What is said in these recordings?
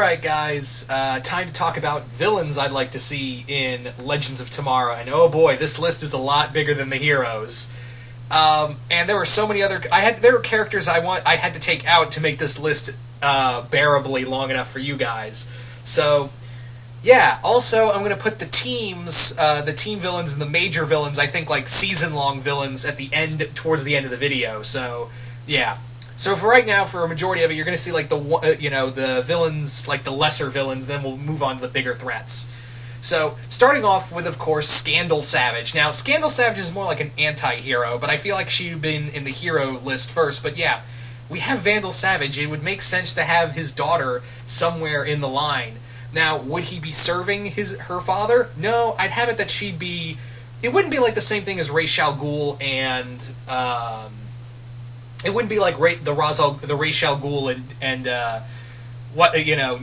Alright guys, time to talk about villains I'd like to see in Legends of Tomorrow, and oh boy, this list is a lot bigger than the heroes. And there were so many other... there were characters I had to take out to make this list bearably long enough for you guys. So, yeah, also I'm going to put the teams, the team villains and the major villains, I think like season-long villains at the end, towards the end of the video, so, yeah. So for right now, for a majority of it, you're going to see like the villains, like the lesser villains, then we'll move on to the bigger threats. So, starting off with, of course, Scandal Savage. Now, Scandal Savage is more like an anti-hero, but I feel like she'd been in the hero list first, but yeah, we have Vandal Savage. It would make sense to have his daughter somewhere in the line. Now, would he be serving her father? No, I'd have it that she'd be... It wouldn't be like the same thing as Ra's al Ghul and, it wouldn't be like the Ra's al Ghul and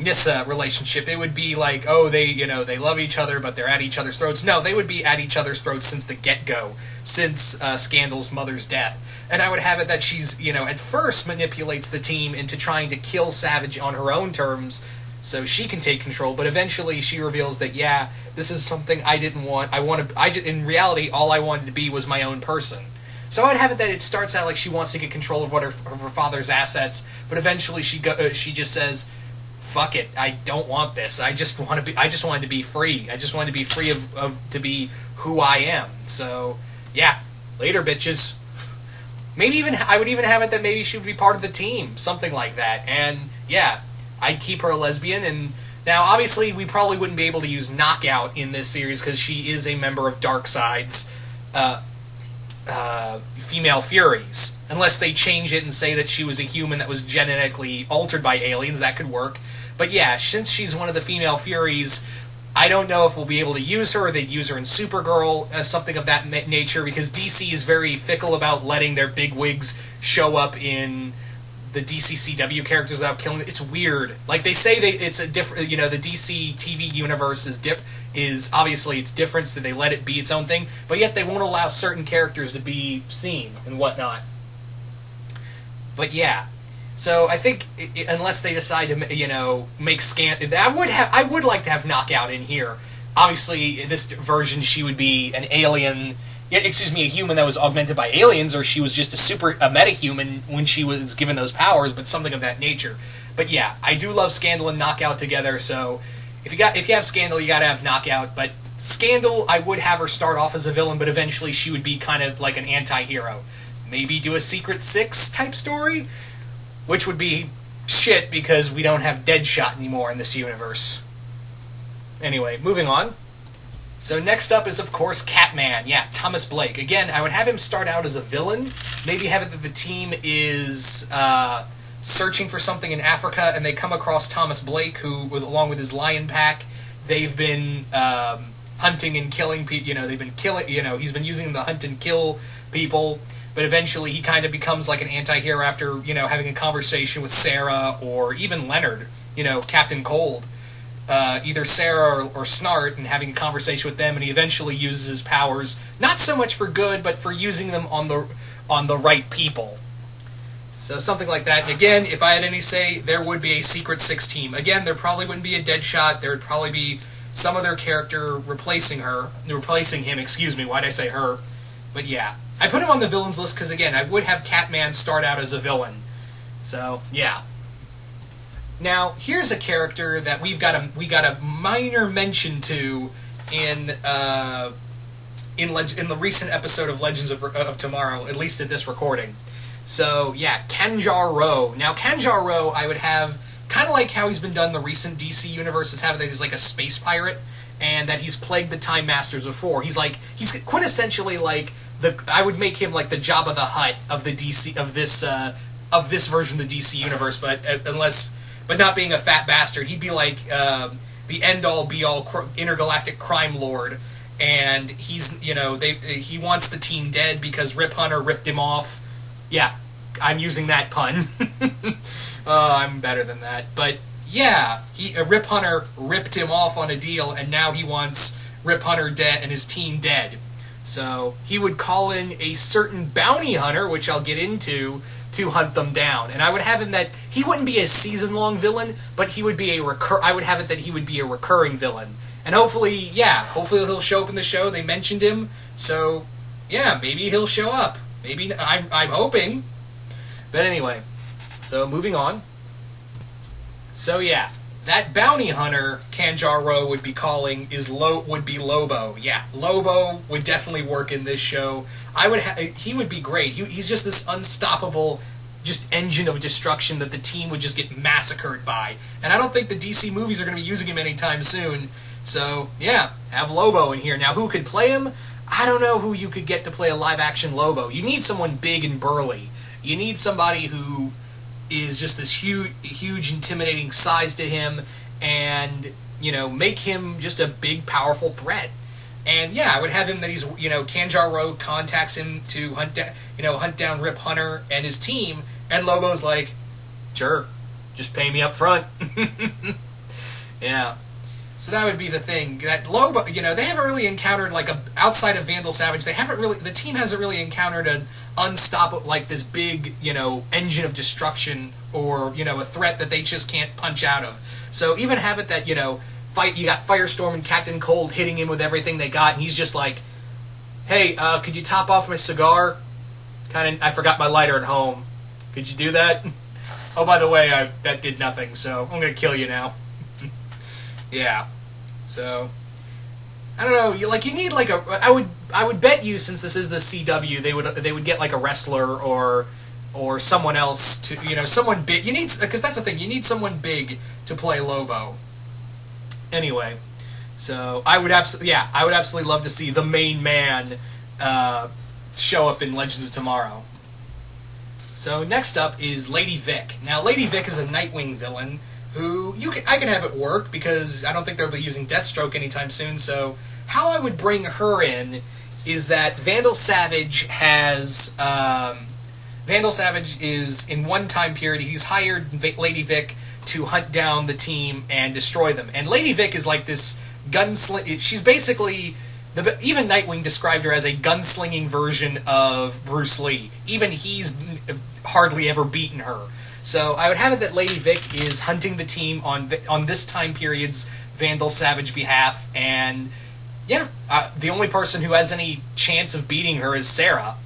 Nyssa relationship. It would be like, oh, they love each other, but they're at each other's throats. No, they would be at each other's throats since the get-go, since Scandal's mother's death. And I would have it that she's, at first manipulates the team into trying to kill Savage on her own terms, so she can take control, but eventually she reveals that, yeah, this is something I didn't want. In reality, all I wanted to be was my own person. So I'd have it that it starts out like she wants to get control of her father's assets, but eventually she just says, "Fuck it, I don't want this. I just wanted to be free. I just wanted to be free to be who I am." So yeah, later bitches. Maybe I would even have it that maybe she would be part of the team, something like that. And yeah, I'd keep her a lesbian. And now obviously we probably wouldn't be able to use Knockout in this series because she is a member of Darkseid's female Furies. Unless they change it and say that she was a human that was genetically altered by aliens, that could work. But yeah, since she's one of the female Furies, I don't know if we'll be able to use her, or they'd use her in Supergirl as something of that nature, because DC is very fickle about letting their bigwigs show up in the DCCW characters without killing them. It's weird. Like, they say it's a different, the DC TV universe is obviously it's different, so they let it be its own thing, but yet they won't allow certain characters to be seen and whatnot. But yeah, so I think unless they decide to make I would like to have Knockout in here. Obviously, in this version, she would be an alien. A human that was augmented by aliens, or she was just a meta-human when she was given those powers, but something of that nature. But yeah, I do love Scandal and Knockout together, so if you have Scandal, you gotta have Knockout. But Scandal, I would have her start off as a villain, but eventually she would be kind of like an anti-hero. Maybe do a Secret Six type story, which would be shit because we don't have Deadshot anymore in this universe. Anyway, moving on. So next up is, of course, Catman. Yeah, Thomas Blake. Again, I would have him start out as a villain. Maybe have it that the team is searching for something in Africa, and they come across Thomas Blake, who, along with his lion pack, they've been hunting and killing people. They've been killing. He's been using the hunt and kill people. But eventually, he kind of becomes like an anti-hero after having a conversation with Sarah or even Leonard. Captain Cold. Either Sarah or Snart, and having a conversation with them, and he eventually uses his powers, not so much for good, but for using them on the right people. So something like that. And again, if I had any say, there would be a Secret Six team. Again, there probably wouldn't be a Deadshot, there would probably be some other character replacing him, why'd I say her? But yeah, I put him on the villains list because, again, I would have Catman start out as a villain. So, yeah. Now, here's a character that we got a minor mention to in the recent episode of Legends of Tomorrow, at least at this recording. So, yeah, Kanjar-Ro. Now, Kanjar-Ro, I would have, kind of like how he's been done in the recent DC universe, is having that he's like a space pirate, and that he's plagued the Time Masters before. He's quintessentially like I would make him like the Jabba the Hutt of the DC of this version of the DC universe, but not being a fat bastard. He'd be like the end-all, be-all intergalactic crime lord, and he's, he wants the team dead because Rip Hunter ripped him off. Yeah, I'm using that pun. I'm better than that. But yeah, Rip Hunter ripped him off on a deal, and now he wants Rip Hunter dead and his team dead. So he would call in a certain bounty hunter, which I'll get into to hunt them down. And I would have him that he wouldn't be a season-long villain, but he would be I would have it that he would be a recurring villain. And hopefully he'll show up in the show. They mentioned him, so yeah, maybe he'll show up. Maybe I'm hoping. But anyway, so moving on. So yeah, that bounty hunter Kanjaro would be calling would be Lobo. Yeah, Lobo would definitely work in this show. He would be great. He's just this unstoppable just engine of destruction that the team would just get massacred by. And I don't think the DC movies are going to be using him anytime soon. So yeah, have Lobo in here. Now who could play him? I don't know who you could get to play a live-action Lobo. You need someone big and burly. You need somebody who is just this huge, intimidating size to him, and, make him just a big, powerful threat. And, yeah, I would have him that he's, Kanjaro contacts him to hunt down Rip Hunter and his team, and Lobo's like, sure, just pay me up front. Yeah. So that would be the thing. That Lobo, they haven't really encountered, outside of Vandal Savage, the team hasn't really encountered an unstoppable, this big, engine of destruction, or, a threat that they just can't punch out of. So even have it that, you got Firestorm and Captain Cold hitting him with everything they got, and he's just like, hey, could you top off my cigar? I forgot my lighter at home. Could you do that? Oh, by the way, that did nothing, so I'm gonna kill you now. Yeah, so I don't know. You need I would bet you, since this is the CW, they would get a wrestler or someone else to someone big. Because that's the thing. You need someone big to play Lobo. Anyway, so I would absolutely love to see the main man show up in Legends of Tomorrow. So next up is Lady Vic. Now Lady Vic is a Nightwing villain who I can have it work, because I don't think they'll be using Deathstroke anytime soon. So how I would bring her in is that Vandal Savage is, in one time period, he's hired Lady Vic to hunt down the team and destroy them. And Lady Vic is like this gunslinger. She's basically, even Nightwing described her as a gunslinging version of Bruce Lee. Even he's hardly ever beaten her. So I would have it that Lady Vic is hunting the team on this time period's Vandal Savage behalf, and yeah, the only person who has any chance of beating her is Sarah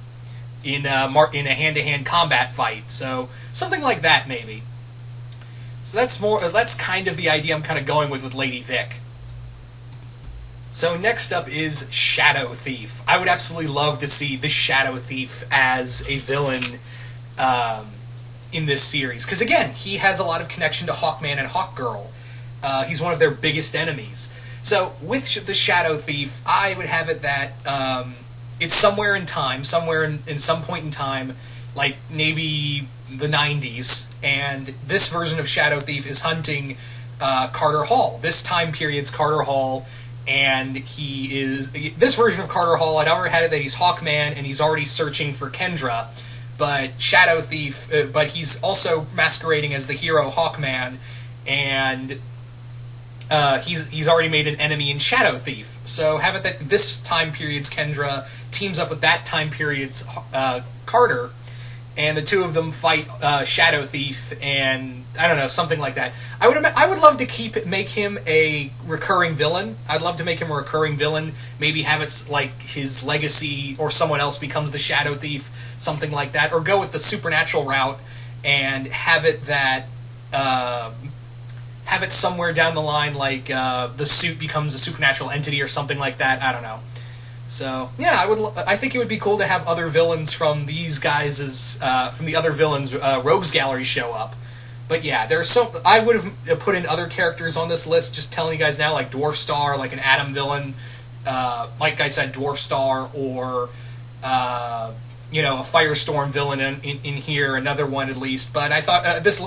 in a hand-to-hand combat fight. So something like that, maybe. So that's kind of the idea I'm kind of going with Lady Vic. So next up is Shadow Thief. I would absolutely love to see the Shadow Thief as a villain in this series, because again, he has a lot of connection to Hawkman and Hawkgirl. He's one of their biggest enemies. So with the Shadow Thief, I would have it that it's somewhere in time, in some point in time, like maybe the 90s, and this version of Shadow Thief is hunting Carter Hall. This time period's Carter Hall, and this version of Carter Hall, I'd already had it that he's Hawkman, and he's already searching for Kendra. But Shadow Thief, but he's also masquerading as the hero Hawkman, and he's already made an enemy in Shadow Thief. So have it that this time period's Kendra teams up with that time period's Carter, and the two of them fight Shadow Thief, and I don't know, something like that. I would love to make him a recurring villain. I'd love to make him a recurring villain. Maybe have it like his legacy or someone else becomes the Shadow Thief, something like that. Or go with the supernatural route and have it that have it somewhere down the line, like the suit becomes a supernatural entity or something like that. I don't know. So yeah, I think it would be cool to have other villains from these guys' from the other villains Rogues Gallery show up. But yeah, I would have put in other characters on this list, just telling you guys now, like Dwarf Star, like an Atom villain, like I said, Dwarf Star, or a Firestorm villain in here, another one at least. But I thought this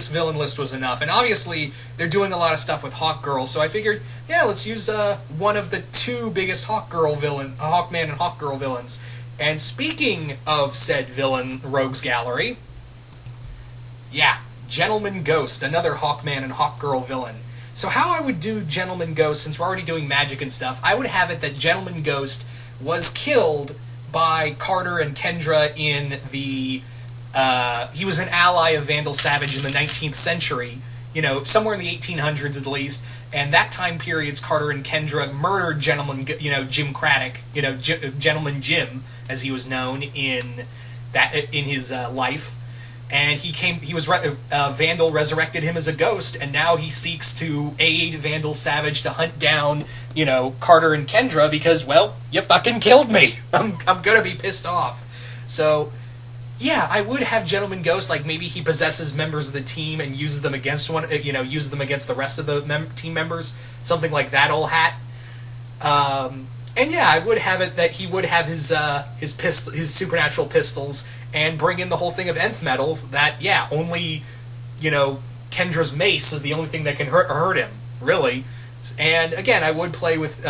villain list was enough, and obviously they're doing a lot of stuff with Hawkgirl, so I figured, yeah, let's use one of the two biggest Hawkman and Hawkgirl villains. And speaking of said villain, Rogues Gallery, yeah, Gentleman Ghost, another Hawkman and Hawkgirl villain. So how I would do Gentleman Ghost, since we're already doing magic and stuff, I would have it that Gentleman Ghost was killed by Carter and Kendra in the He was an ally of Vandal Savage in the 19th century, somewhere in the 1800s at least. And that time period's Carter and Kendra murdered Jim Craddock, Gentleman Jim, as he was known in his life. And Vandal resurrected him as a ghost, and now he seeks to aid Vandal Savage to hunt down, Carter and Kendra because, well, you fucking killed me. I'm gonna be pissed off. So, yeah, I would have Gentleman Ghost, like maybe he possesses members of the team and uses them against uses them against the rest of the team members, something like that old hat. And yeah, I would have it that he would have his supernatural pistols and bring in the whole thing of nth metals. That only Kendra's mace is the only thing that can hurt him really. And again, I would play with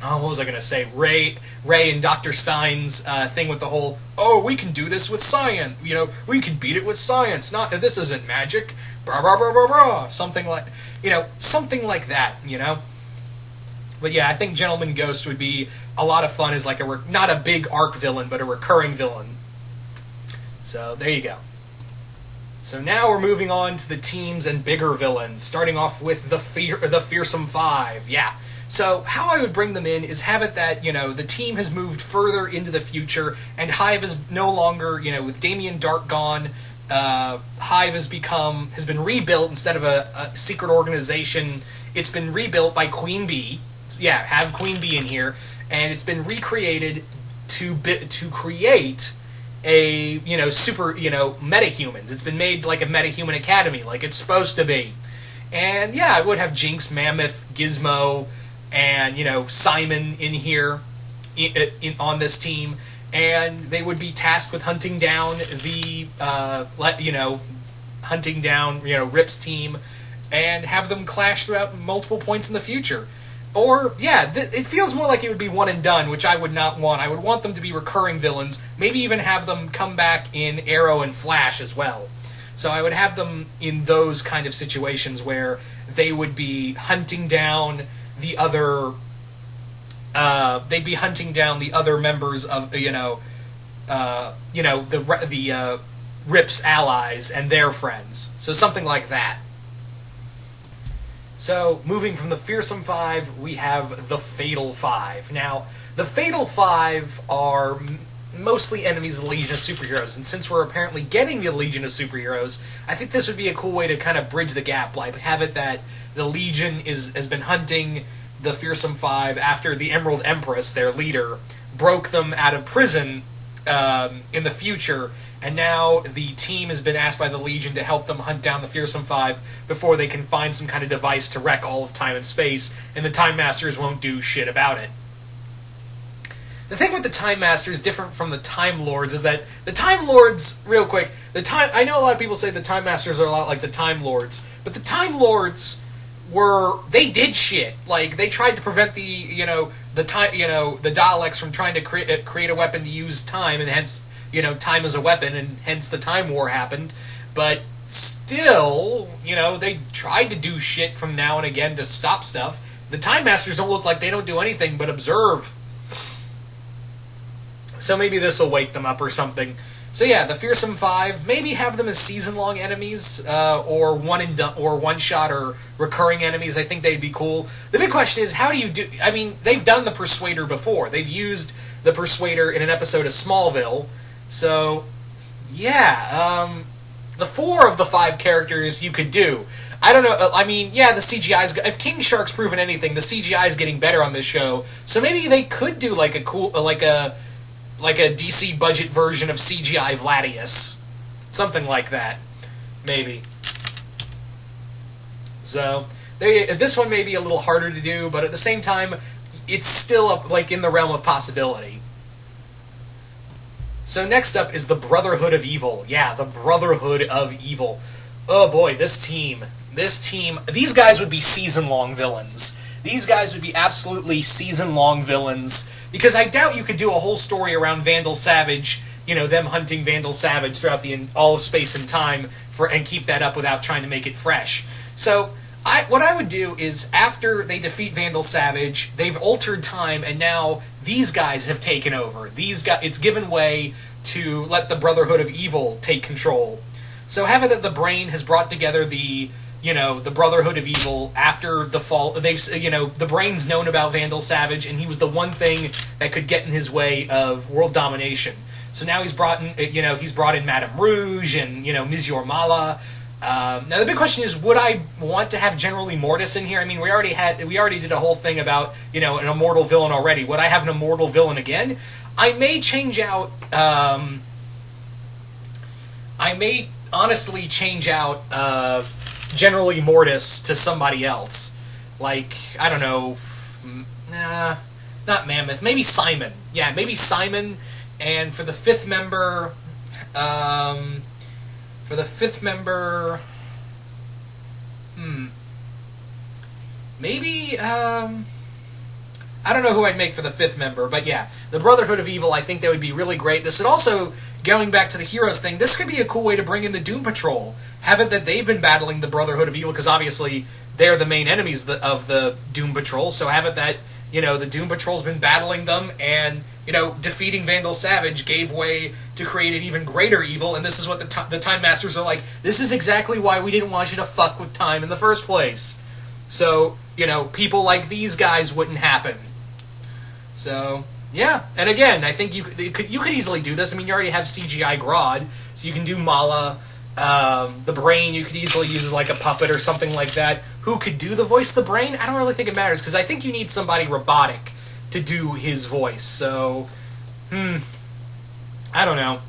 what was I going to say? Ray and Dr. Stein's thing with the whole, we can do this with science. We can beat it with science. This isn't magic. Blah, blah, blah, blah, blah. Something like that, But yeah, I think Gentleman Ghost would be a lot of fun as like not a big arc villain, but a recurring villain. So there you go. So now we're moving on to the teams and bigger villains, starting off with the Fearsome Five. Yeah. So how I would bring them in is have it that, the team has moved further into the future, and Hive is no longer, with Damien Dark gone, Hive has been rebuilt instead of a secret organization. It's been rebuilt by Queen Bee. Yeah, have Queen Bee in here, and it's been recreated to create a, super, metahumans. It's been made like a metahuman academy, like it's supposed to be. And yeah, I would have Jinx, Mammoth, Gizmo, and Simon in here on this team, and they would be tasked with hunting down Rip's team, and have them clash throughout multiple points in the future. Or it feels more like it would be one and done, which I would not want. I would want them to be recurring villains. Maybe even have them come back in Arrow and Flash as well. So I would have them in those kind of situations where they would be hunting down the other. They'd be hunting down the other members of the Rip's allies and their friends. So something like that. So moving from the Fearsome Five, we have the Fatal Five. Now, the Fatal Five are mostly enemies of the Legion of Superheroes, and since we're apparently getting the Legion of Superheroes, I think this would be a cool way to kind of bridge the gap, like have it that the Legion has been hunting the Fearsome Five after the Emerald Empress, their leader, broke them out of prison in the future, and now the team has been asked by the Legion to help them hunt down the Fearsome Five before they can find some kind of device to wreck all of time and space, and the Time Masters won't do shit about it. The thing with the Time Masters, different from the Time Lords, is that the Time Lords, real quick, I know a lot of people say the Time Masters are a lot like the Time Lords, but the Time Lords they did shit. Like, they tried to prevent the Daleks from trying to create a weapon to use time, and hence, time as a weapon, and hence the Time War happened. But still, they tried to do shit from now and again to stop stuff. The Time Masters don't look like they don't do anything but observe. So maybe this will wake them up or something. So yeah, the Fearsome Five, maybe have them as season-long enemies, or one-shot or recurring enemies. I think they'd be cool. The big question is, how do you do... I mean, they've done the Persuader before. They've used the Persuader in an episode of Smallville. So, yeah, the 4 of the 5 characters you could do. I don't know, I mean, yeah, the CGI's... If King Shark's proven anything, the CGI's getting better on this show. So maybe they could do, like, a cool... like a DC budget version of CGI Vladius. Something like that. Maybe. So, this one may be a little harder to do, but at the same time, it's still in the realm of possibility. So next up is the Brotherhood of Evil. Yeah, the Brotherhood of Evil. Oh boy, this team. These guys would be season-long villains. These guys would be absolutely season-long villains, because I doubt you could do a whole story around Vandal Savage, them hunting Vandal Savage throughout all of space and time, and keep that up without trying to make it fresh. So, What I would do is, after they defeat Vandal Savage, they've altered time, and now these guys have taken over. It's given way to let the Brotherhood of Evil take control. So have it that the Brain has brought together the Brotherhood of Evil after the fall. The Brain's known about Vandal Savage, and he was the one thing that could get in his way of world domination. So now he's brought in Madame Rouge and Monsieur Mala. Now the big question is, would I want to have General Immortus in here? I mean, we already did a whole thing about an immortal villain already. Would I have an immortal villain again? I may change out. I may honestly change out General Immortus to somebody else. Like, I don't know, not Mammoth. Maybe Simon. Yeah, maybe Simon. And for the fifth member. Maybe, I don't know who I'd make for the fifth member, but yeah, the Brotherhood of Evil, I think that would be really great. This would also, going back to the Heroes thing, this could be a cool way to bring in the Doom Patrol. Have it that they've been battling the Brotherhood of Evil, because obviously they're the main enemies of the Doom Patrol, so have it that, the Doom Patrol's been battling them, and, defeating Vandal Savage gave way to create an even greater evil, and this is what the Time Masters are like, this is exactly why we didn't want you to fuck with time in the first place. So, people like these guys wouldn't happen. So, yeah. And again, I think you could easily do this. I mean, you already have CGI Grodd, so you can do Mala. The Brain, you could easily use like a puppet or something like that. Who could do the voice of the Brain? I don't really think it matters, because I think you need somebody robotic to do his voice. So, I don't know.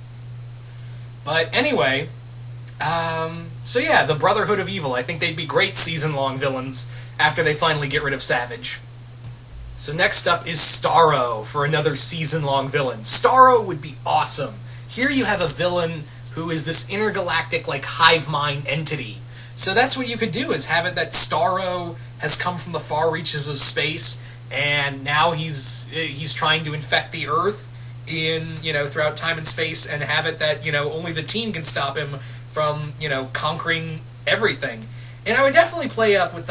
But anyway, so yeah, the Brotherhood of Evil. I think they'd be great season-long villains after they finally get rid of Savage. So next up is Starro for another season-long villain. Starro would be awesome. Here you have a villain who is this intergalactic, like, hive mind entity. So that's what you could do, is have it that Starro has come from the far reaches of space, and now he's trying to infect the Earth throughout time and space, and have it that, only the team can stop him from, conquering everything. And I would definitely play up with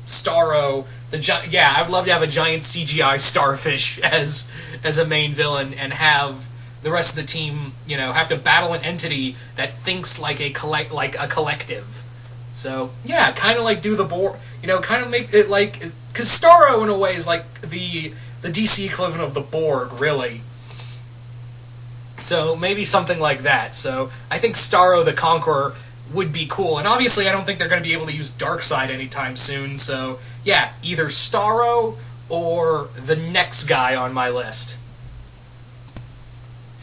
Starro. I would love to have a giant CGI starfish as a main villain, and have the rest of the team, have to battle an entity that thinks like a collective. So yeah, kind of like do the Borg, kind of make it like, because Starro in a way is like the DC equivalent of the Borg, really. So maybe something like that. So I think Starro the Conqueror would be cool. And obviously I don't think they're going to be able to use Darkseid anytime soon. So yeah, either Starro or the next guy on my list.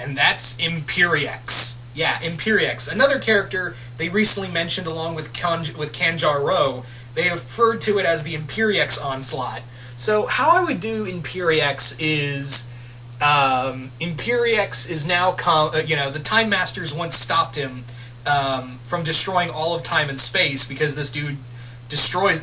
And that's Imperiex. Yeah, Imperiex. Another character they recently mentioned along with Kanjar Ro. They referred to it as the Imperiex Onslaught. So how I would do Imperiex is... Imperiex is now... the Time Masters once stopped him from destroying all of time and space, because this dude destroys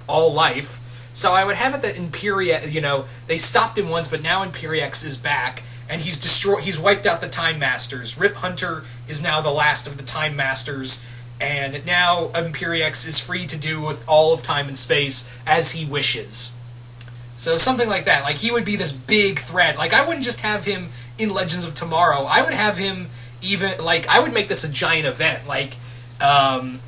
all life. So I would have it that Imperiex... they stopped him once, but now Imperiex is back, and he's wiped out the Time Masters. Rip Hunter is now the last of the Time Masters, and now Imperiex is free to do with all of time and space as he wishes. So something like that. Like, he would be this big threat. Like, I wouldn't just have him in Legends of Tomorrow. I would have him I would make this a giant event. Like, I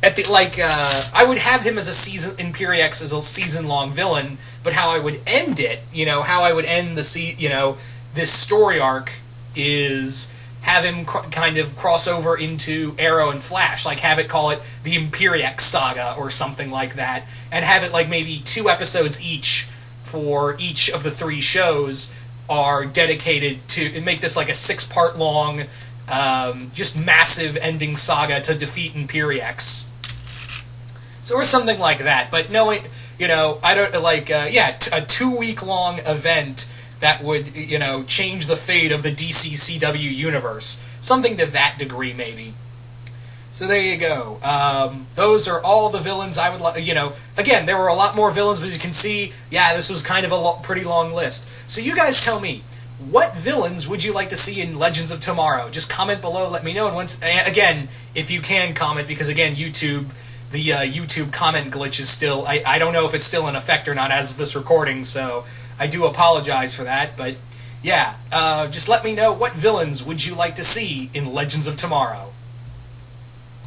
would have him as Imperiex as a season-long villain, but how I would end it, how I would end this story arc is have him kind of cross over into Arrow and Flash, like have it call it the Imperiex Saga or something like that, and have it like maybe 2 episodes each for each of the 3 shows are dedicated to, and make this like a 6-part long, just massive ending saga to defeat Imperiex. So, or something like that, but no, I don't, a 2-week-long event that would, change the fate of the DC CW universe. Something to that degree, maybe. So there you go. Those are all the villains I would like, again, there were a lot more villains, but as you can see, yeah, this was kind of a pretty long list. So you guys tell me, what villains would you like to see in Legends of Tomorrow? Just comment below, let me know, and again, if you can comment, because again, YouTube the YouTube comment glitch is still... I don't know if it's still in effect or not as of this recording, so I do apologize for that, but yeah, just let me know what villains would you like to see in Legends of Tomorrow.